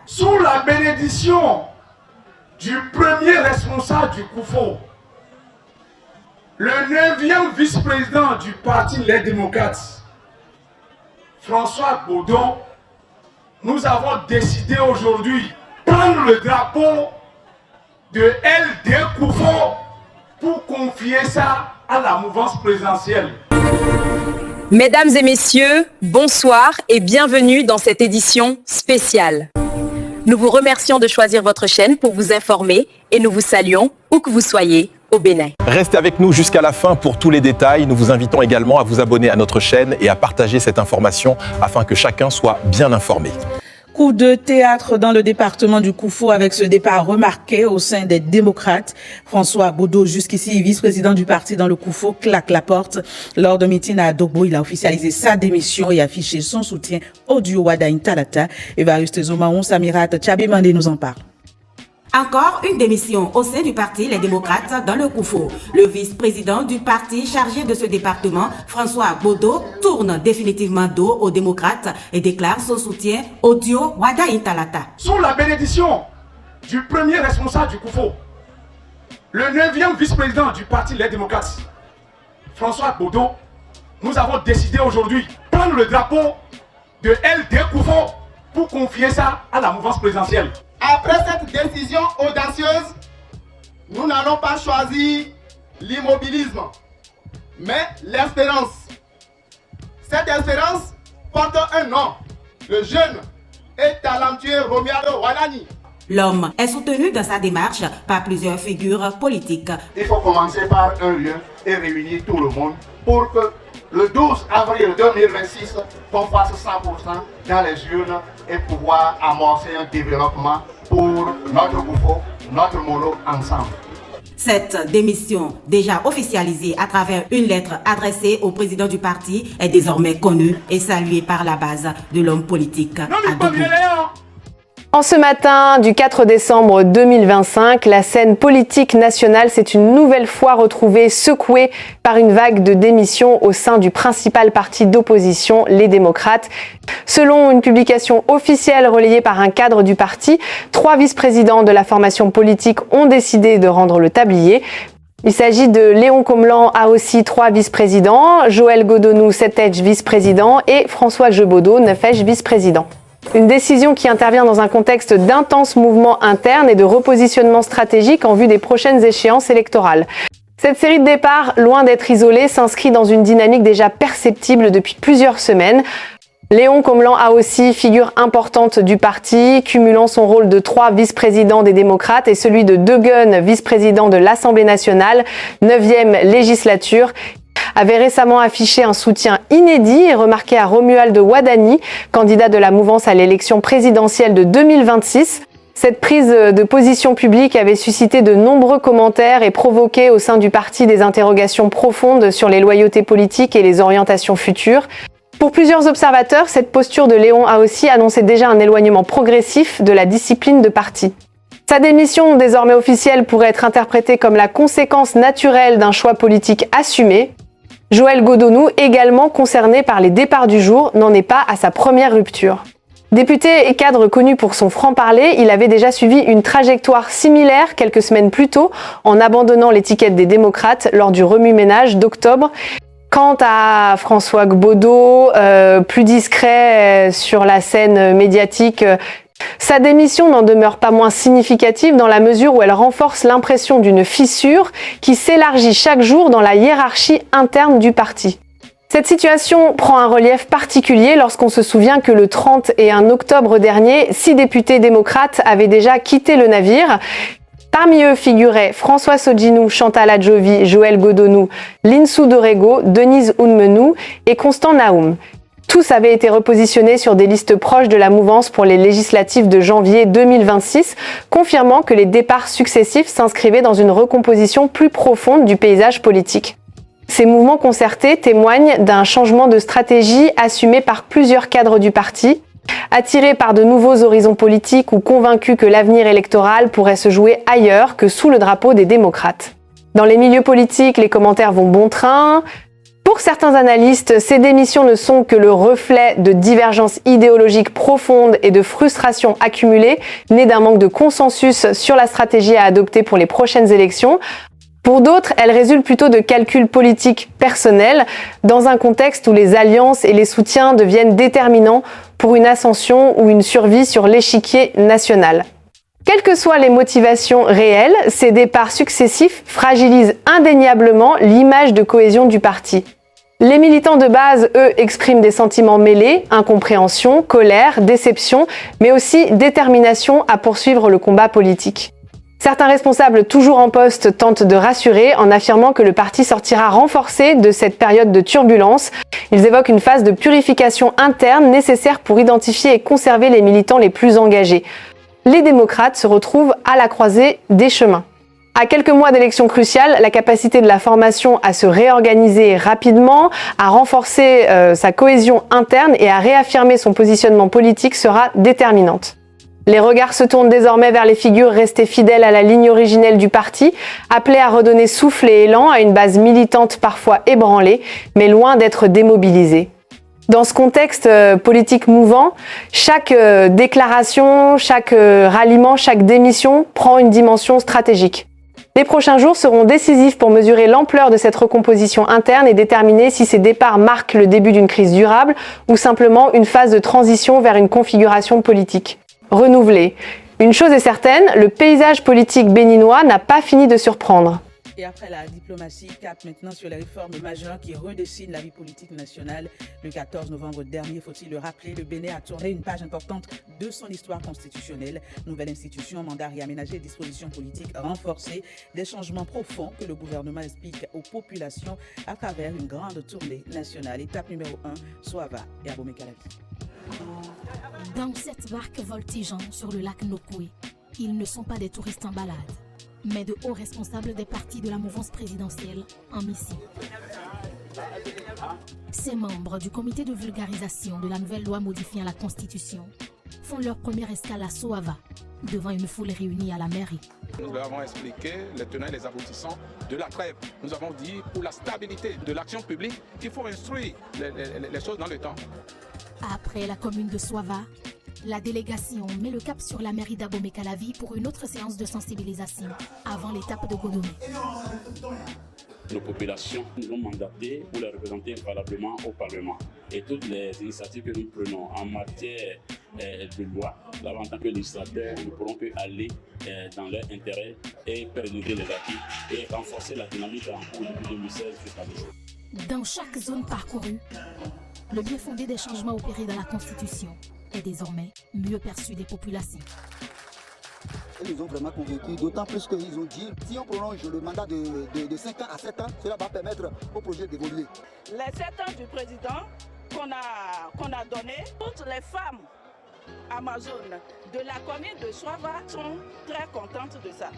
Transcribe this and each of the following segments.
Sous la bénédiction du premier responsable du COUFO, le 9e vice-président du Parti Les Démocrates, François Baudon, nous avons décidé aujourd'hui de prendre le drapeau de LD COUFO pour confier ça à la mouvance présidentielle. Mesdames et messieurs, bonsoir et bienvenue dans cette édition spéciale. Nous vous remercions de choisir votre chaîne pour vous informer et nous vous saluons où que vous soyez au Bénin. Restez avec nous jusqu'à la fin pour tous les détails. Nous vous invitons également à vous abonner à notre chaîne et à partager cette information afin que chacun soit bien informé. Coup de théâtre dans le département du Koufo avec ce départ remarqué au sein des démocrates. François Baudon, jusqu'ici vice-président du parti dans le Koufo, claque la porte. Lors d'un meeting à Dogbo, il a officialisé sa démission et affiché son soutien au duo Wada Intalata. Évariste Zomaon, Samirat Tchabimande nous en parle. Encore une démission au sein du parti Les Démocrates dans le Koufo. Le vice-président du parti chargé de ce département, François Baudon, tourne définitivement dos aux démocrates et déclare son soutien au duo Wada Intalata. Sous la bénédiction du premier responsable du COUFO, le 9e vice-président du parti Les Démocrates, François Baudon, nous avons décidé aujourd'hui de prendre le drapeau de LD COUFO pour confier ça à la mouvance présidentielle. Après cette décision audacieuse, nous n'allons pas choisir l'immobilisme, mais l'espérance. Cette espérance porte un nom, le jeune et talentueux Romualdo Wadani. L'homme est soutenu dans sa démarche par plusieurs figures politiques. Il faut commencer par un lieu et réunir tout le monde pour que le 12 avril 2026, qu'on fasse 100% dans les urnes et pouvoir amorcer un développement pour notre Koufo, notre Molo ensemble. Cette démission, déjà officialisée à travers une lettre adressée au président du parti, est désormais connue et saluée par la base de l'homme politique. En ce matin du 4 décembre 2025, la scène politique nationale s'est une nouvelle fois retrouvée secouée par une vague de démissions au sein du principal parti d'opposition, les démocrates. Selon une publication officielle relayée par un cadre du parti, 3 vice-présidents de la formation politique ont décidé de rendre le tablier. Il s'agit de Léon Comelan, a aussi 3 vice-présidents, Joël Godonou, 7H vice-président et François Jebodo, 9H vice-président. Une décision qui intervient dans un contexte d'intenses mouvements internes et de repositionnement stratégique en vue des prochaines échéances électorales. Cette série de départs, loin d'être isolée, s'inscrit dans une dynamique déjà perceptible depuis plusieurs semaines. Léon Comelan a aussi figure importante du parti, cumulant son rôle de 3 vice-présidents des démocrates et celui de Degun, vice-président de l'Assemblée nationale, 9e législature, avait récemment affiché un soutien inédit et remarqué à Romualdo Wadani, candidat de la mouvance à l'élection présidentielle de 2026. Cette prise de position publique avait suscité de nombreux commentaires et provoqué au sein du parti des interrogations profondes sur les loyautés politiques et les orientations futures. Pour plusieurs observateurs, cette posture de Léon a aussi annoncé déjà un éloignement progressif de la discipline de parti. Sa démission, désormais officielle, pourrait être interprétée comme la conséquence naturelle d'un choix politique assumé. Joël Godonou, également concerné par les départs du jour, n'en est pas à sa première rupture. Député et cadre connu pour son franc-parler, il avait déjà suivi une trajectoire similaire quelques semaines plus tôt en abandonnant l'étiquette des démocrates lors du remue-ménage d'octobre. Quant à François Baudon, plus discret sur la scène médiatique, sa démission n'en demeure pas moins significative dans la mesure où elle renforce l'impression d'une fissure qui s'élargit chaque jour dans la hiérarchie interne du parti. Cette situation prend un relief particulier lorsqu'on se souvient que le 31 octobre dernier, 6 députés démocrates avaient déjà quitté le navire. Parmi eux figuraient François Sodjinou, Chantal Adjovi, Joël Godonou, Linsou Dorego, Denise Ounmenou et Constant Naoum. Tous avaient été repositionnés sur des listes proches de la mouvance pour les législatives de janvier 2026, confirmant que les départs successifs s'inscrivaient dans une recomposition plus profonde du paysage politique. Ces mouvements concertés témoignent d'un changement de stratégie assumé par plusieurs cadres du parti, attirés par de nouveaux horizons politiques ou convaincus que l'avenir électoral pourrait se jouer ailleurs que sous le drapeau des démocrates. Dans les milieux politiques, les commentaires vont bon train. Pour certains analystes, ces démissions ne sont que le reflet de divergences idéologiques profondes et de frustrations accumulées, nées d'un manque de consensus sur la stratégie à adopter pour les prochaines élections. Pour d'autres, elles résultent plutôt de calculs politiques personnels, dans un contexte où les alliances et les soutiens deviennent déterminants pour une ascension ou une survie sur l'échiquier national. Quelles que soient les motivations réelles, ces départs successifs fragilisent indéniablement l'image de cohésion du parti. Les militants de base, eux, expriment des sentiments mêlés, incompréhension, colère, déception, mais aussi détermination à poursuivre le combat politique. Certains responsables toujours en poste tentent de rassurer en affirmant que le parti sortira renforcé de cette période de turbulence. Ils évoquent une phase de purification interne nécessaire pour identifier et conserver les militants les plus engagés. Les démocrates se retrouvent à la croisée des chemins. À quelques mois d'élections cruciales, la capacité de la formation à se réorganiser rapidement, à renforcer sa cohésion interne et à réaffirmer son positionnement politique sera déterminante. Les regards se tournent désormais vers les figures restées fidèles à la ligne originelle du parti, appelées à redonner souffle et élan à une base militante parfois ébranlée, mais loin d'être démobilisée. Dans ce contexte politique mouvant, chaque déclaration, chaque ralliement, chaque démission prend une dimension stratégique. Les prochains jours seront décisifs pour mesurer l'ampleur de cette recomposition interne et déterminer si ces départs marquent le début d'une crise durable ou simplement une phase de transition vers une configuration politique renouvelée. Une chose est certaine, le paysage politique béninois n'a pas fini de surprendre. Et après la diplomatie, cap maintenant sur les réformes majeures qui redessinent la vie politique nationale. Le 14 novembre dernier, faut-il le rappeler, le Bénin a tourné une page importante de son histoire constitutionnelle. Nouvelle institution, mandat réaménagé, dispositions politiques renforcées, des changements profonds que le gouvernement explique aux populations à travers une grande tournée nationale. Étape numéro 1, Soava et Abomey Calavi. Dans cette barque voltigeant sur le lac Nokoué, ils ne sont pas des touristes en balade, mais de hauts responsables des partis de la mouvance présidentielle en mission. Ces membres du comité de vulgarisation de la nouvelle loi modifiant la Constitution font leur première escale à Soava, devant une foule réunie à la mairie. Nous leur avons expliqué les tenants et les aboutissants de la trêve. Nous avons dit pour la stabilité de l'action publique qu'il faut instruire les choses dans le temps. Après la commune de Soava, la délégation met le cap sur la mairie d'Abomey Calavi pour une autre séance de sensibilisation avant l'étape de Godomé. Nos populations nous ont mandatés pour les représenter valablement au Parlement. Et toutes les initiatives que nous prenons en matière de loi, en tant que législateurs, nous ne pourrons que aller dans leur intérêt et pérenniser les acquis et renforcer la dynamique en cours depuis 2016 jusqu'à aujourd'hui. Dans chaque zone parcourue, le bien fondé des changements opérés dans la Constitution est désormais mieux perçu des populations. Ils nous ont vraiment convaincus, d'autant plus qu'ils ont dit si on prolonge le mandat de 5 ans à 7 ans, cela va permettre au projet d'évoluer. Les 7 ans du président qu'on a donné, toutes les femmes amazones de la commune de Soava sont très contentes de ça.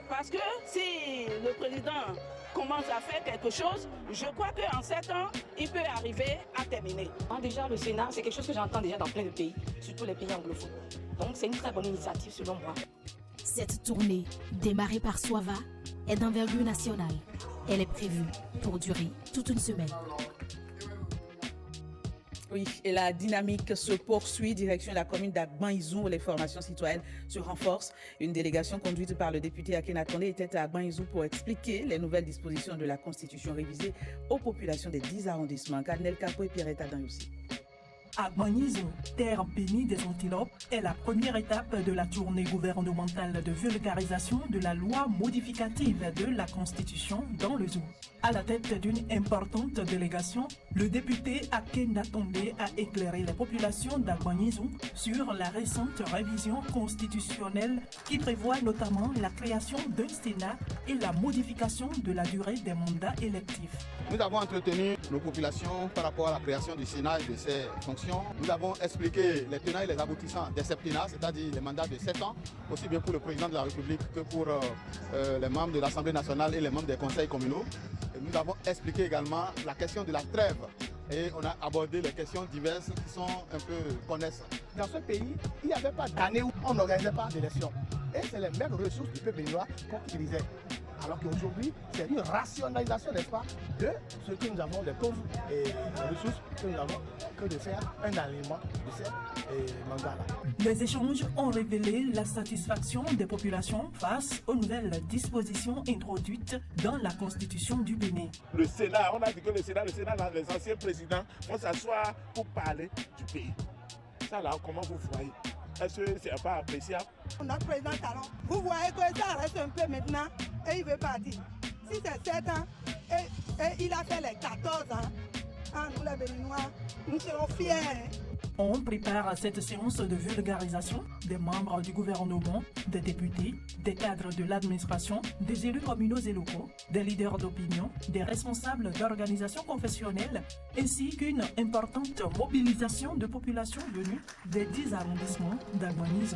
Parce que si le président commence à faire quelque chose, je crois qu'en 7 ans, il peut arriver à terminer. Déjà, le Sénat, c'est quelque chose que j'entends déjà dans plein de pays, surtout les pays anglophones. Donc, c'est une très bonne initiative selon moi. Cette tournée, démarrée par Soava, est d'envergure nationale. Elle est prévue pour durer toute une semaine. Oui, et la dynamique se poursuit. Direction de la commune d'Agban-Izou où les formations citoyennes se renforcent. Une délégation conduite par le député Akenatonde était à Agban-Izou pour expliquer les nouvelles dispositions de la Constitution révisée aux populations des 10 arrondissements. Cardinal Capo et Pierrette Adam aussi. Agban-Izou, terre bénie des antilopes, est la première étape de la tournée gouvernementale de vulgarisation de la loi modificative de la Constitution dans le Zou. À la tête d'une importante délégation, le député Akenatonde a éclairé les populations d'Agban-Izou sur la récente révision constitutionnelle qui prévoit notamment la création d'un Sénat et la modification de la durée des mandats électifs. Nous avons entretenu nos populations par rapport à la création du Sénat et de ses fonctions. Nous avons expliqué les tenants et les aboutissants des septennats, c'est-à-dire les mandats de 7 ans, aussi bien pour le président de la République que pour les membres de l'Assemblée nationale et les membres des conseils communaux. Et nous avons expliqué également la question de la trêve et on a abordé les questions diverses qui sont un peu connexes. Dans ce pays, il n'y avait pas d'année où on n'organisait pas d'élection. Et c'est les mêmes ressources du peuple béninois qu'on utilisait. Alors qu'aujourd'hui, c'est une rationalisation, n'est-ce pas, de ce que nous avons, les pauvres et les ressources que nous avons, que de faire un alignement de ces mandats-là. Les échanges ont révélé la satisfaction des populations face aux nouvelles dispositions introduites dans la Constitution du Bénin. Le Sénat, on a dit que le Sénat, les anciens présidents vont s'asseoir pour parler du pays. Ça là, comment vous voyez? Est-ce que c'est pas appréciable? Notre président Talon, vous voyez que ça reste un peu maintenant et il veut partir. Si c'est 7 ans et il a fait les 14 ans, nous les Béninois, nous serons fiers. On prépare cette séance de vulgarisation des membres du gouvernement, des députés, des cadres de l'administration, des élus communaux et locaux, des leaders d'opinion, des responsables d'organisations confessionnelles, ainsi qu'une importante mobilisation de populations venues des 10 arrondissements d'Albanise.